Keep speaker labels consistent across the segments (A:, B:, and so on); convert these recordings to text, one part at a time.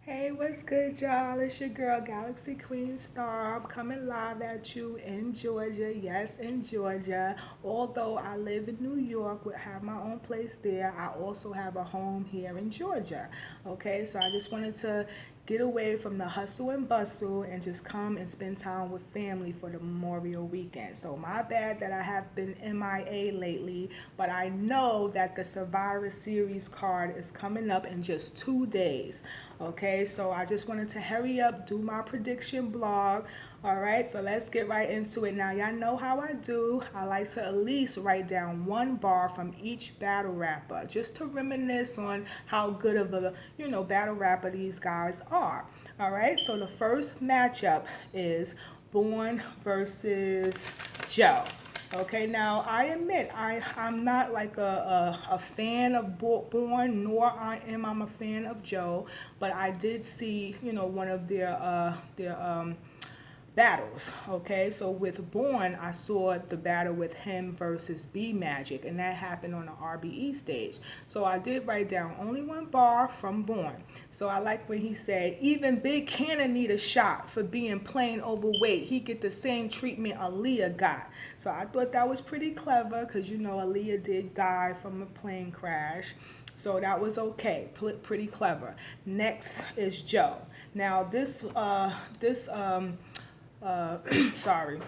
A: Hey, what's good, y'all? It's your girl, Galaxy Queen Star. I'm coming live at you in Georgia. Yes, in Georgia. Although I live in New York, have my own place there, I also have a home here in Georgia. Okay, so I just wanted to get away from the hustle and bustle and just come and spend time with family for the Memorial weekend. So my bad that I have been MIA lately, but I know that the Survivor Series card is coming up in just 2 days. Okay, so I just wanted to hurry up, do my prediction blog. All right, so let's get right into it. Now, y'all know how I do. I like to at least write down one bar from each battle rapper just to reminisce on how good of a, battle rapper these guys are. All right, so the first matchup is Born versus Joe. Okay, now I admit I'm not like a fan of Born, nor am I a fan of Joe, but I did see one of their battles. Okay, so with Born, I saw the battle with him versus B Magic, and that happened on the RBE stage. So I did write down only one bar from Born. So I like when he said, "Even Big Cannon need a shot for being plain overweight. He get the same treatment Aaliyah got." So I thought that was pretty clever because Aaliyah did die from a plane crash. So that was okay, pretty clever. Next is Joe. Now sorry,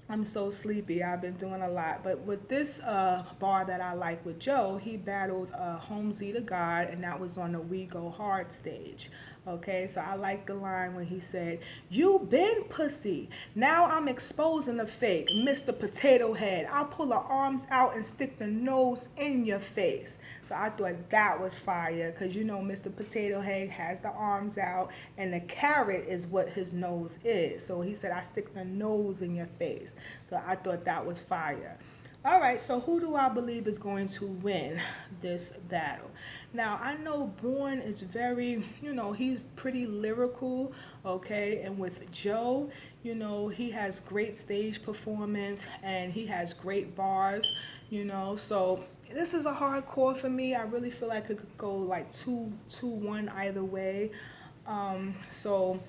A: I'm so sleepy. I've been doing a lot. But with this bar that I like with Joe, he battled Holmesy the God, and that was on the We Go Hard stage. Okay, so I like the line when he said, "You been pussy. Now I'm exposing the fake. Mr. Potato Head. I'll pull the arms out and stick the nose in your face." So I thought that was fire because Mr. Potato Head has the arms out and the carrot is what his nose is. So he said, "I stick the nose in your face." So I thought that was fire. All right, so who do I believe is going to win this battle? Now, I know Born is very, he's pretty lyrical, okay? And with Joe, he has great stage performance and he has great bars, So this is a hardcore for me. I really feel like it could go like 2-1 either way. So,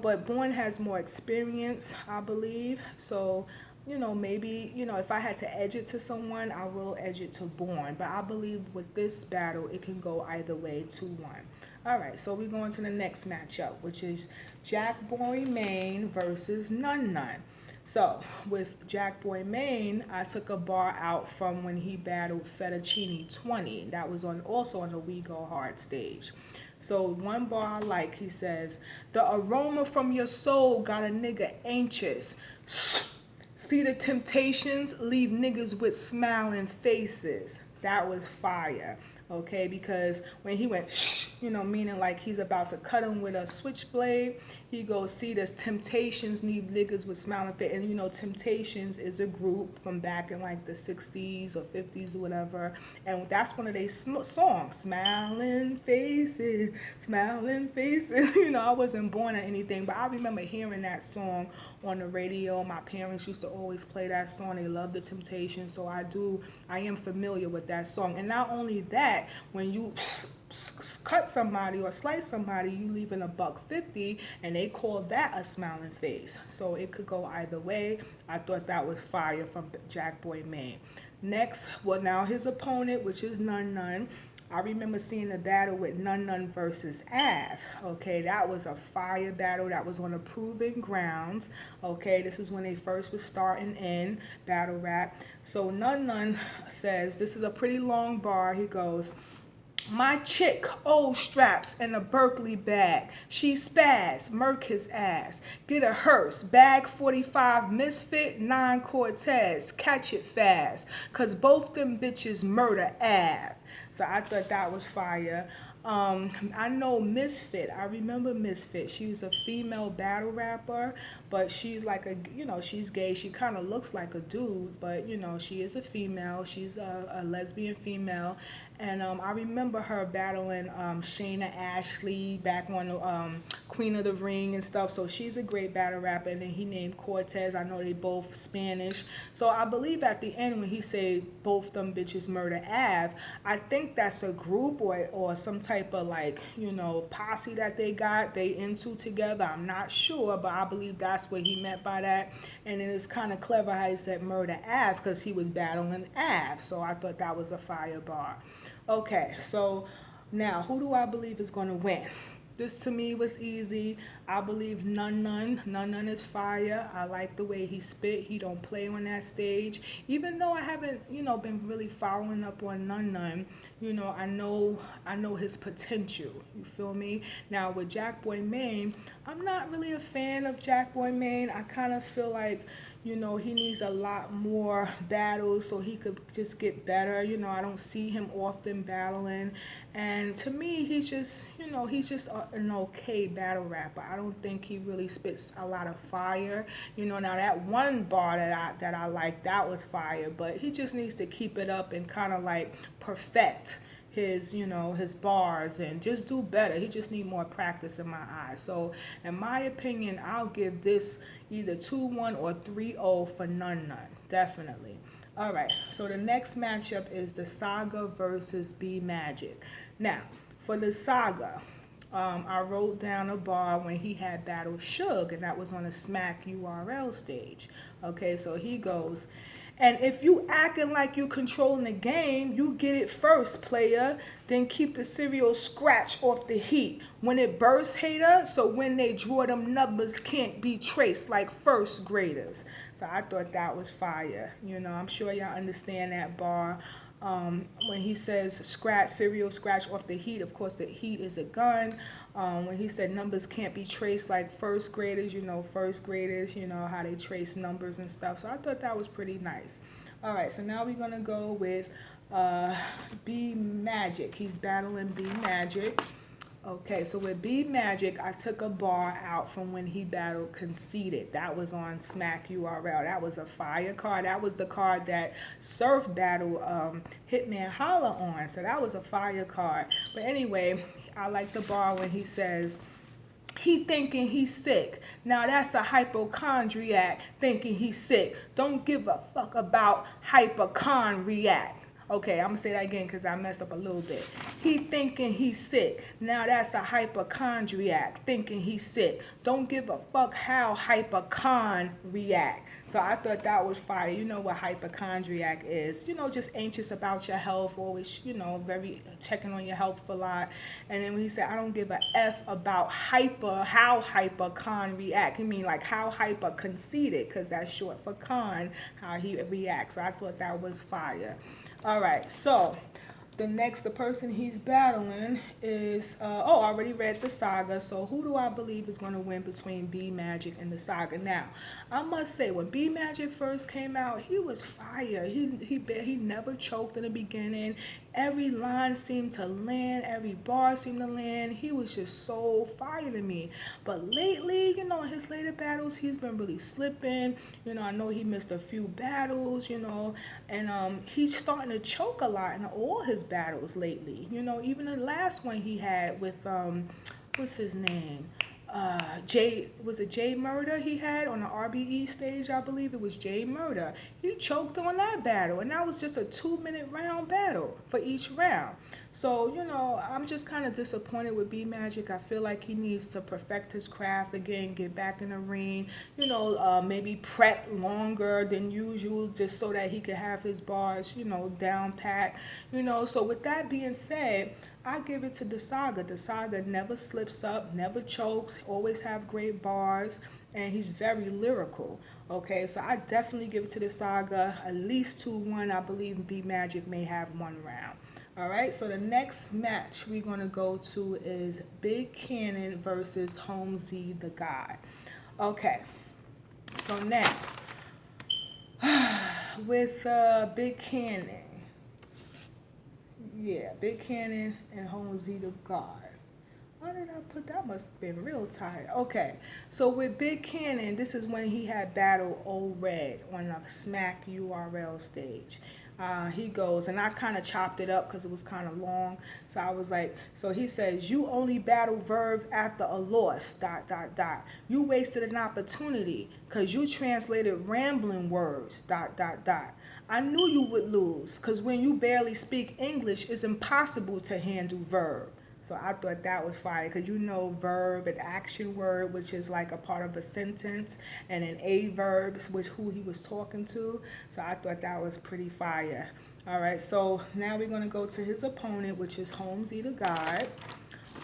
A: but Bourne has more experience, I believe. So, maybe, if I had to edge it to someone, I will edge it to Bourne. But I believe with this battle, it can go either way, 2-1. All right, so we're going to the next matchup, which is Jack Boy Maine versus Nun Nun. So with Jack Boy Maine, I took a bar out from when he battled Fettuccine 20. That was also on the We Go Hard stage. So one bar I like, he says, "The aroma from your soul got a nigga anxious. See the temptations leave niggas with smiling faces." That was fire. Okay, because when he went meaning like he's about to cut him with a switchblade, he goes, "See, there's Temptations leave niggas with smiling faces." And Temptations is a group from back in like the 60s or 50s or whatever, and that's one of their songs, "Smiling Faces, Smiling Faces." I wasn't born or anything, but I remember hearing that song on the radio. My parents used to always play that song. They loved the Temptations, so I am familiar with that song. And not only that, when you cut somebody or slice somebody, you leaving a $1.50, and they call that a smiling face. So it could go either way. I thought that was fire from Jack Boy Maine. Next, well, now his opponent, which is Nun Nun. I remember seeing the battle with Nun Nun versus Av. Okay, that was a fire battle. That was on the Proving Grounds. Okay, this is when they first was starting in battle rap. So Nun Nun says, this is a pretty long bar. He goes, "My chick, old straps and a Berkeley bag. She spaz, murk his ass. Get a hearse, bag 45 Misfit, 9 Cortez. Catch it fast, cause both them bitches murder Av." So I thought that was fire. I know Misfit. I remember Misfit. She was a female battle rapper, but she's like she's gay. She kind of looks like a dude, but she is a female. She's a lesbian female, And I remember her battling Shayna Ashley back on Queen of the Ring and stuff. So she's a great battle rapper. And then he named Cortez. I know they both Spanish. So I believe at the end when he said both them bitches murder Av, I think that's a group or some type of like, posse that they into together. I'm not sure, but I believe that's what he meant by that. And then it's kind of clever how he said murder Av because he was battling Av. So I thought that was a fire bar. Okay, so now who do I believe is going to win? This to me was easy. I believe Nun Nun. Nun Nun is fire. I like the way he spit. He don't play on that stage. Even though I haven't, been really following up on Nun Nun, I know his potential. You feel me? Now with Jack Boy Maine, I'm not really a fan of Jack Boy Maine. I kind of feel like he needs a lot more battles so he could just get better. I don't see him often battling. And to me, he's just an okay battle rapper. I don't think he really spits a lot of fire. Now that one bar that I like, that was fire, but he just needs to keep it up and kind of like perfect his bars and just do better. He just need more practice in my eyes. So in my opinion, I'll give this either 2-1 or 3-0 for Nun Nun. Definitely. All right, so the next matchup is the Saga versus B Magic. Now, for the Saga, I wrote down a bar when he had battled Suge, and that was on a Smack URL stage. Okay, so he goes, and if you acting like you controlling the game, you get it first, player. Then keep the cereal scratch off the heat. When it bursts, hater, so when they draw them numbers can't be traced like first graders. So I thought that was fire. I'm sure y'all understand that bar. When he says cereal scratch off the heat, of course the heat is a gun. When he said numbers can't be traced like first graders, how they trace numbers and stuff. So I thought that was pretty nice. All right, so now we're going to go with B Magic. He's battling B Magic. Okay, so with B Magic, I took a bar out from when he battled Conceited. That was on Smack URL. That was a fire card. That was the card that Surf battled Hitman Holla on. So that was a fire card. But anyway, I like the bar when he says, he thinking he's sick. Now that's a hypochondriac thinking he's sick. Don't give a fuck about hypochondriac. Okay, I'm going to say that again because I messed up a little bit. He thinking he's sick. Now that's a hypochondriac thinking he's sick. Don't give a fuck how hypochon react. So I thought that was fire. You know what hypochondriac is. Just anxious about your health. Always, very checking on your health a lot. And then when he said, I don't give a F about how hypochon react. He mean like how hyper conceited because that's short for con, how he reacts. So I thought that was fire. All right, so the person he's battling is, I already read the Saga, so who do I believe is going to win between B Magic and the Saga? Now, I must say, when B Magic first came out, he was fire. He never choked in the beginning. Every line seemed to land, every bar seemed to land. He was just so fire to me. But lately, in his later battles, he's been really slipping. I know he missed a few battles, and he's starting to choke a lot in all his battles lately. Even the last one he had with, what's his name? Was it Jay Murder he had on the RBE stage? I believe it was Jay Murder. He choked on that battle, and that was just a 2-minute round battle for each round. So, I'm just kind of disappointed with B Magic. I feel like he needs to perfect his craft again, get back in the ring, maybe prep longer than usual just so that he could have his bars, down pat. So with that being said, I give it to the Saga. The Saga never slips up, never chokes, always have great bars, and he's very lyrical. Okay, so I definitely give it to the Saga. At least 2-1. I believe B Magic may have one round. All right, so the next match we're going to go to is Big Cannon versus Holmesy the God. Okay, so now, with Big Cannon, yeah, Big Cannon and Holmesy the God. Why did I put that? Must have been real tired. Okay, so with Big Cannon, this is when he had battled Old Red on a Smack URL stage. He goes, and I kind of chopped it up because it was kind of long. So I was like, so he says, you only battle verbs after a loss, dot, dot, dot. You wasted an opportunity because you translated rambling words, dot, dot, dot. I knew you would lose because when you barely speak English, it's impossible to handle verb. So I thought that was fire because you know verb and action word, which is like a part of a sentence, and an a verbs, which who he was talking to. So I thought that was pretty fire. All right, so now we're gonna go to his opponent, which is Holmesy the God.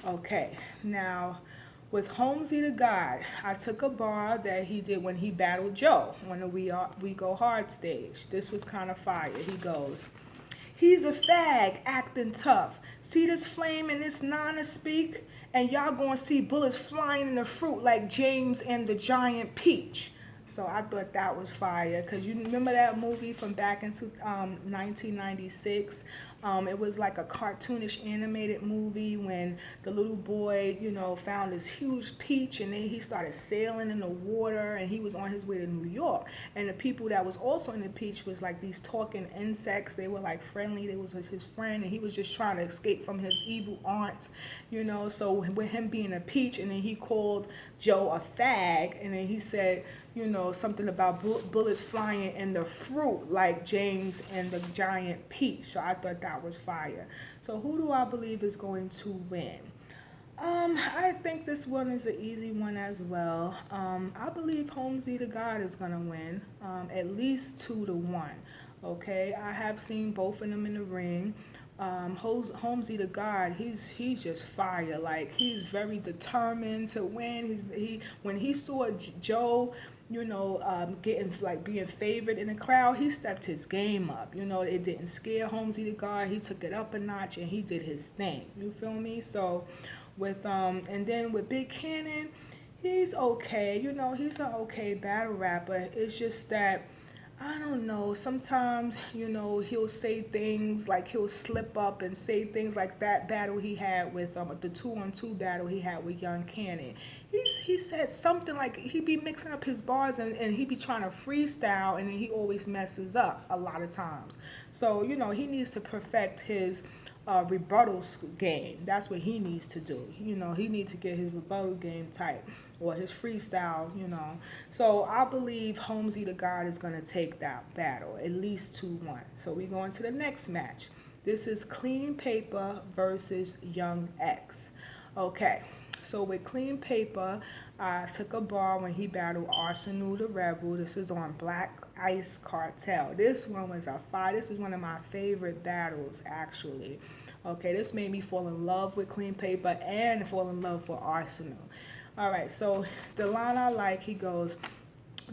A: Okay, now with Holmesy the God, I took a bar that he did when he battled Joe on the We Go Hard stage. This was kind of fire. He goes, he's a fag acting tough. See this flame in this nana speak? And y'all gonna see bullets flying in the fruit like James and the Giant Peach. So I thought that was fire because you remember that movie from back in 1996. It was like a cartoonish animated movie when the little boy, you know, found this huge peach and then he started sailing in the water and he was on his way to New York. And the people that was also in the peach was like these talking insects. They were like friendly. They was his friend and he was just trying to escape from his evil aunts, you know. So with him being a peach and then he called Joe a fag and then he said, you know, something about bullets flying in the fruit like James and the Giant Peach. So I thought that was fire. So who do I believe is going to win? I think this one is an easy one as well. I believe Holmesy the God is gonna win, at least 2-1. Okay, I have seen both of them in the ring. Holmesy the God, he's just fire. Like he's very determined to win. When he saw Joe, you know, getting like being favored in the crowd, he stepped his game up. You know, it didn't scare Holmesy the God. He took it up a notch and he did his thing. You feel me? So with and then with Big Cannon, he's okay. You know, he's an okay battle rapper. It's just that I don't know. Sometimes, you know, he'll say things like he'll slip up and say things like that battle he had with the 2-on-2 battle he had with Young Cannon. He said something like he be mixing up his bars and he be trying to freestyle and then he always messes up a lot of times. So, you know, he needs to perfect his rebuttal game. That's what he needs to do. You know, he needs to get his rebuttal game tight or his freestyle, you know. So I believe Holmesy the God is going to take that battle, at least 2-1. So we go into the next match. This is Clean Paper versus Young X. Okay, so with Clean Paper, I took a bar when he battled Arsenal the Rebel. This is on Black Ice Cartel. This one was a fire. This is one of my favorite battles, actually. Okay, this made me fall in love with Clean Paper and fall in love with Arsenal. All right, so the line I like, he goes,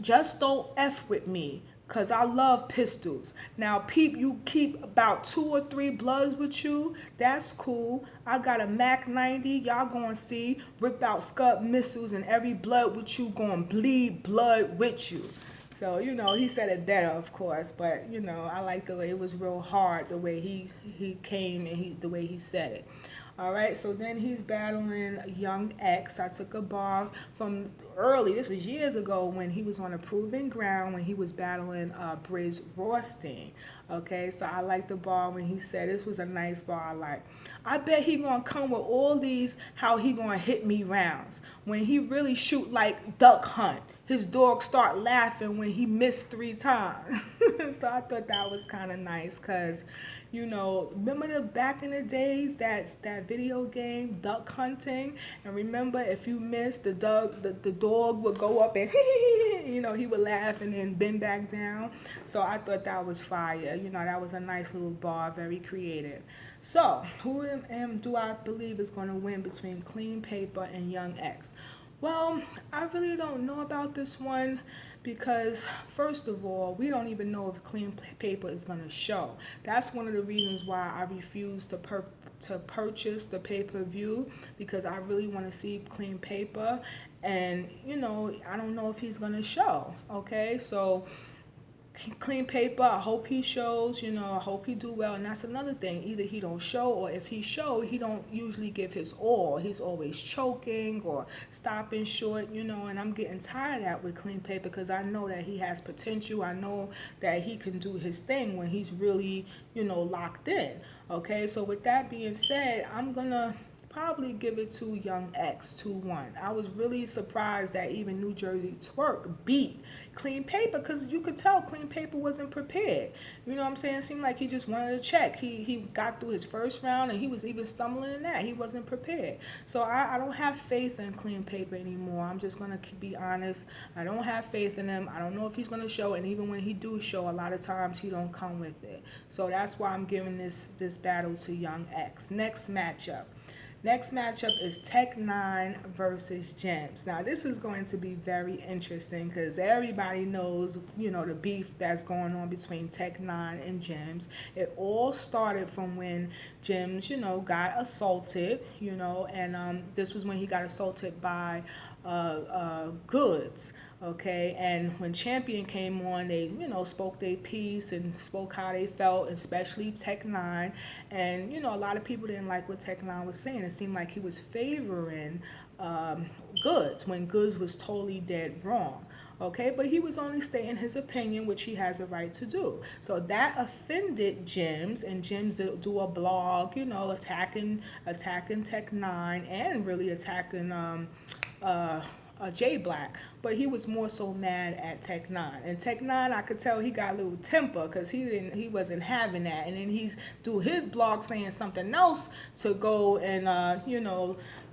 A: just don't F with me, cause I love pistols. Now, peep, you keep about 2 or 3 bloods with you. That's cool. I got a Mac 90. Y'all gonna see. Rip out Scud missiles and every blood with you gonna bleed blood with you. So, you know, he said it better, of course, but, you know, I like the way it was real hard, the way he came and the way he said it. All right, so then he's battling Young X. I took a bar from early, this was years ago when he was on a proving ground when he was battling Briz Rothstein. Okay, so I like the bar when he said this was a nice bar. I like, I bet he gonna come with all these how he gonna hit me rounds. When he really shoot like Duck Hunt, his dog start laughing when he missed 3 times. So I thought that was kind of nice because, you know, remember the back in the days that video game Duck Hunting, and remember if you missed the dog would go up and you know he would laugh and then bend back down. So I thought that was fire. You know, that was a nice little bar, very creative. So who do I believe is going to win between Clean Paper and Young X? Well, I really don't know about this one because, first of all, we don't even know if Clean Paper is going to show. That's one of the reasons why I refuse to purchase the pay-per-view, because I really want to see Clean Paper, and, you know, I don't know if he's going to show, okay? So Clean Paper, I hope he shows, I hope he do well. And that's another thing. Either he don't show, or if he show, he don't usually give his all. He's always choking or stopping short, and I'm getting tired of that with Clean Paper, because I know that he has potential. I know that he can do his thing when he's really, locked in. Okay, so with that being said, I'm gonna probably give it to Young X 2-1. I was really surprised that even New Jersey Twerk beat Clean Paper, because you could tell Clean Paper wasn't prepared. You know what I'm saying? It seemed like he just wanted to check. He got through his first round, and he was even stumbling in that. He wasn't prepared. So I don't have faith in Clean Paper anymore. I'm just going to be honest. I don't have faith in him. I don't know if he's going to show, and even when he do show, a lot of times he don't come with it. So that's why I'm giving this battle to Young X. Next matchup. Next matchup is Tech N9ne versus Jims. Now, this is going to be very interesting, because everybody knows, the beef that's going on between Tech N9ne and Jims. It all started from when Jims, got assaulted, and this was when he got assaulted by Goods. Okay, and when Champion came on, they, spoke their piece and spoke how they felt, especially Tech N9ne. And, a lot of people didn't like what Tech N9ne was saying. It seemed like he was favoring Goods, when Goods was totally dead wrong. Okay, but he was only stating his opinion, which he has a right to do. So that offended Jims, and Jims do a blog, attacking Tech N9ne, and really attacking J Black, but he was more so mad at Tech N9ne. And Tech N9ne, I could tell he got a little temper, because he wasn't having that. And then he's do his blog saying something else to go and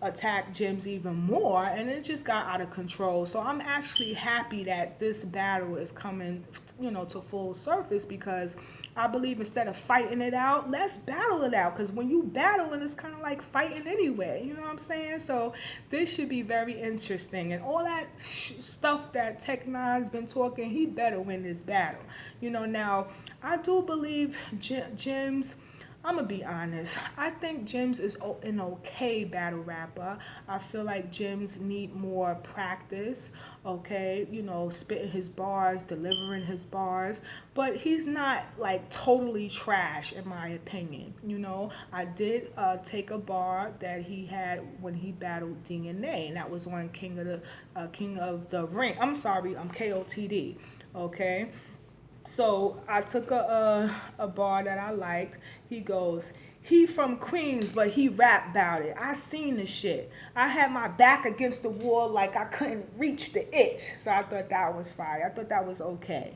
A: attack Jims even more, and it just got out of control. So I'm actually happy that this battle is coming, to full surface, because I believe instead of fighting it out, let's battle it out. Because when you battle, and it's kind of like fighting anyway, you know what I'm saying? So this should be very interesting. And all that stuff that Tech N9ne's been talking, he better win this battle. Now, I do believe Jims, I'm going to be honest. I think Jims is an okay battle rapper. I feel like Jims need more practice, okay? Spitting his bars, delivering his bars. But he's not, like, totally trash, in my opinion. I did take a bar that he had when he battled DNA, and that was on King of the Ring. I'm sorry, KOTD, okay? So I took a bar that I liked. He goes, he from Queens, but he rap about it. I seen the shit. I had my back against the wall like I couldn't reach the itch. So I thought that was fire. I thought that was okay,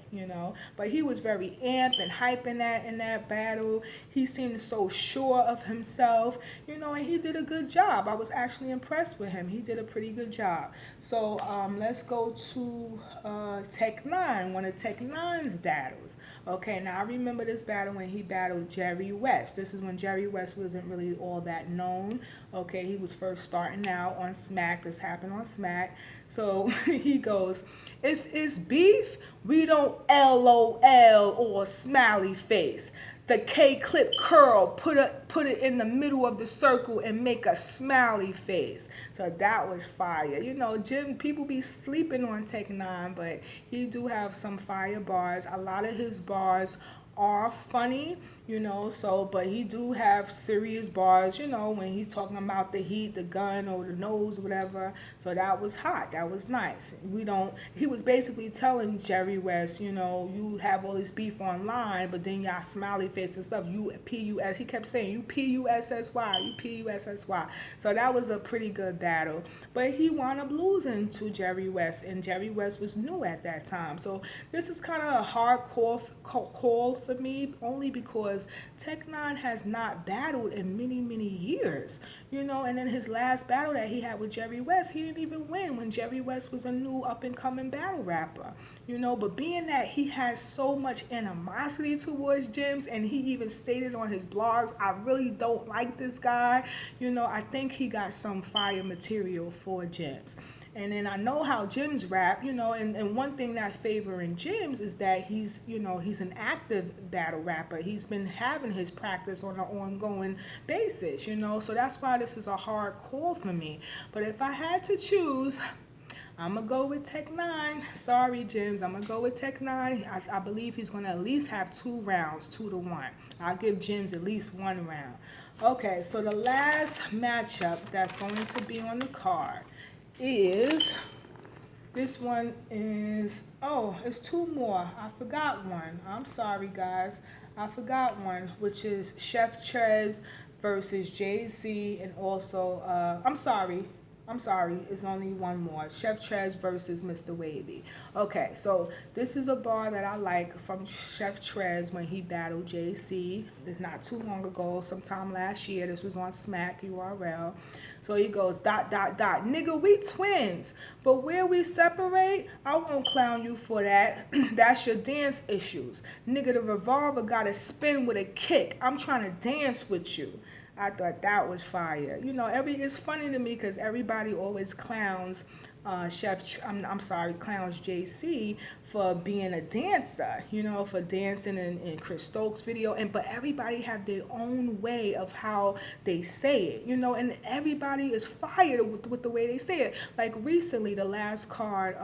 A: But he was very amped and hyping that in that battle. He seemed so sure of himself, and he did a good job. I was actually impressed with him. He did a pretty good job. So let's go to Tech N9ne, one of Tech N9ne's battles. Okay, now I remember this battle when he battled Jerry West. This is when Jerry West wasn't really all that known. Okay, he was first starting out on Smack. This happened on Smack. So he goes, if it's beef, we don't LOL or smiley face. The K-clip curl, put it in the middle of the circle and make a smiley face. So that was fire. Jim, people be sleeping on Tech N9ne, but he do have some fire bars. A lot of his bars are funny, but he do have serious bars, when he's talking about the heat, the gun, or the nose, whatever. So that was hot. That was nice. He was basically telling Jerry West, you have all this beef online, but then y'all smiley face and stuff, you P-U-S, he kept saying, you P-U-S-S-Y, you P-U-S-S-Y. So that was a pretty good battle. But he wound up losing to Jerry West, and Jerry West was new at that time. So this is kind of a hard call for me, only because Tech N9ne has not battled in many, many years, and then his last battle that he had with Jerry West, he didn't even win when Jerry West was a new up-and-coming battle rapper, but being that he has so much animosity towards Jims, and he even stated on his blogs, I really don't like this guy, I think he got some fire material for Jims. And then I know how Jims rap, and one thing that favoring Jims is that he's an active battle rapper. He's been having his practice on an ongoing basis, so that's why this is a hard call for me. But if I had to choose, I'm going to go with Tech 9. Sorry, Jims. I'm going to go with Tech 9. I believe he's going to at least have 2 rounds, 2-1. I'll give Jims at least 1 round. Okay, so the last matchup that's going to be on the card is, this one is, oh, it's 2 more. I forgot one. I'm sorry, guys. I forgot one, which is Chef Trez versus Jay-Z, and also, I'm sorry, it's only one more. Chef Trez versus Mr. Wavy. Okay, so this is a bar that I like from Chef Trez when he battled JC. It's not too long ago, sometime last year. This was on Smack URL. So he goes, dot, dot, dot. Nigga, we twins. But where we separate, I won't clown you for that. That's your dance issues. Nigga, the revolver gotta spin with a kick. I'm trying to dance with you. I thought that was fire. You know, it's funny to me because everybody always clowns clowns JC for being a dancer, you know, for dancing in Chris Stokes' video, but everybody have their own way of how they say it, you know, and everybody is fired with the way they say it. Like recently, the last card,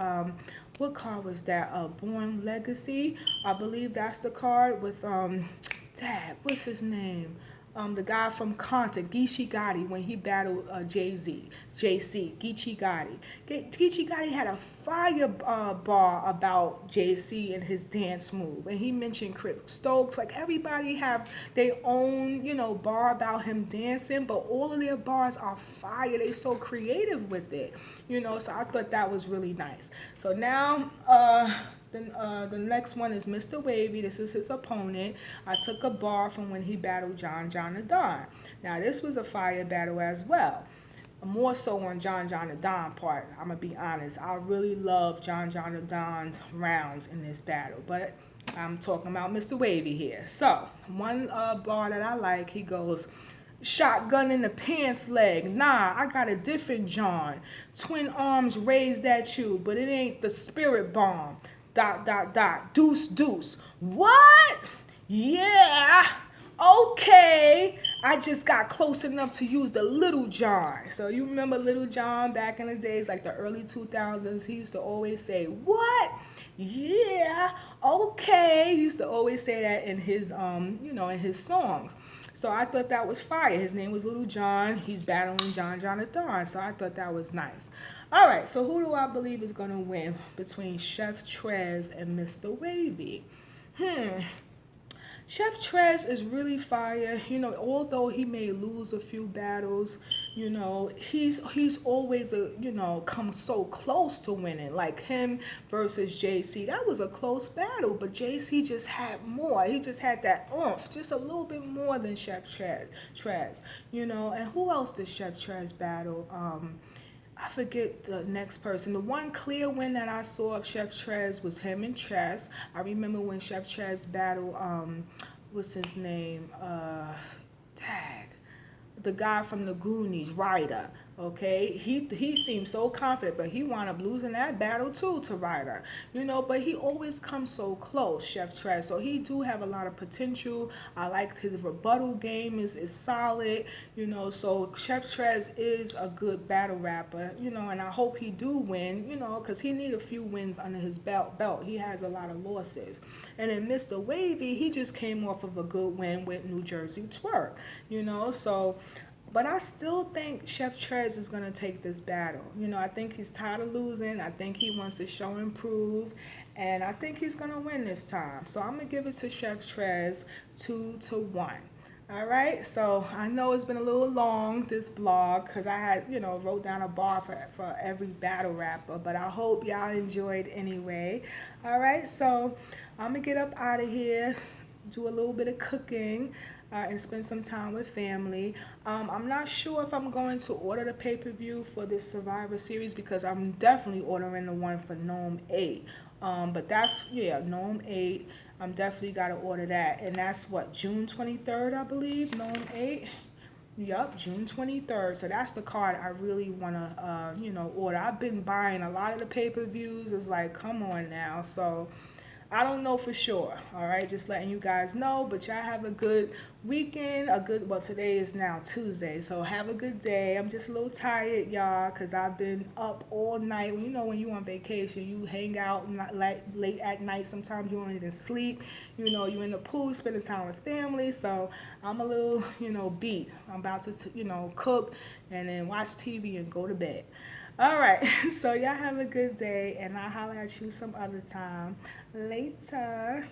A: what card was that? Born Legacy, I believe that's the card with what's his name? The guy from Conta, Geechee Gotti, when he battled JC, Geechee Gotti. Geechee Gotti had a fire bar about JC and his dance move. And he mentioned Chris Stokes. Like, everybody have their own, you know, bar about him dancing, but all of their bars are fire. They're so creative with it, you know, so I thought that was really nice. So now, the next one is Mr. Wavy. This is his opponent. I took a bar from when he battled John the Don. Now, this was a fire battle as well. More so on John the Don part. I'm going to be honest. I really love John the Don's rounds in this battle. But I'm talking about Mr. Wavy here. So, one bar that I like, he goes, shotgun in the pants leg. Nah, I got a different John. Twin arms raised at you, but it ain't the spirit bomb. Dot, dot, dot. Deuce, deuce. What? Yeah. Okay. I just got close enough to use the Little John. So you remember Little John back in the days, like the early 2000s? He used to always say, what? Yeah. Okay. He used to always say that in his, you know, in his songs. So I thought that was fire. His name was Little John. He's battling John the Don. So I thought that was nice. All right, so who do I believe is going to win between Chef Trez and Mr. Wavy? Chef Trez is really fire. You know, although he may lose a few battles, you know, he's always come so close to winning. Like him versus JC, that was a close battle, but JC just had more. He just had that oomph, just a little bit more than Chef Trez. You know, and who else did Chef Trez battle? I forget the next person. The one clear win that I saw of Chef Trez was him and Trez. I remember when Chef Trez battled, what's his name? The guy from the Goonies, Ryder. Okay, he seemed so confident, but he wound up losing that battle too to Ryder. You know, but he always comes so close, Chef Trez. So he do have a lot of potential. I like his rebuttal game is solid. You know, so Chef Trez is a good battle rapper. You know, and I hope he do win. You know, because he need a few wins under his belt. He has a lot of losses. And then Mr. Wavy, he just came off of a good win with New Jersey Twerk. You know, so. But I still think Chef Trez is going to take this battle. You know, I think he's tired of losing. I think he wants to show and prove. And I think he's going to win this time. So I'm going to give it to Chef Trez 2-1. All right. So I know it's been a little long, this blog, because I had, you know, wrote down a bar for every battle rapper. But I hope y'all enjoyed anyway. All right. So I'm going to get up out of here, do a little bit of cooking. And spend some time with family. I'm not sure if I'm going to order the pay-per-view for this Survivor Series because I'm definitely ordering the one for Gnome 8. But that's, yeah, Gnome 8. I'm definitely got to order that. And that's what, June 23rd, I believe, Gnome 8. Yup, June 23rd. So that's the card I really want to, order. I've been buying a lot of the pay-per-views. It's like, come on now. So I don't know for sure. All right, just letting you guys know. But y'all have a good weekend. A good, well, today is now Tuesday, so have a good day. I'm just a little tired, y'all, because I've been up all night. You know, when you on vacation, you hang out not late at night. Sometimes you don't even sleep. You know, you in the pool, spending time with family. So I'm a little, beat. I'm about to, cook and then watch TV and go to bed. All right. So y'all have a good day, and I'll holler at you some other time. Later.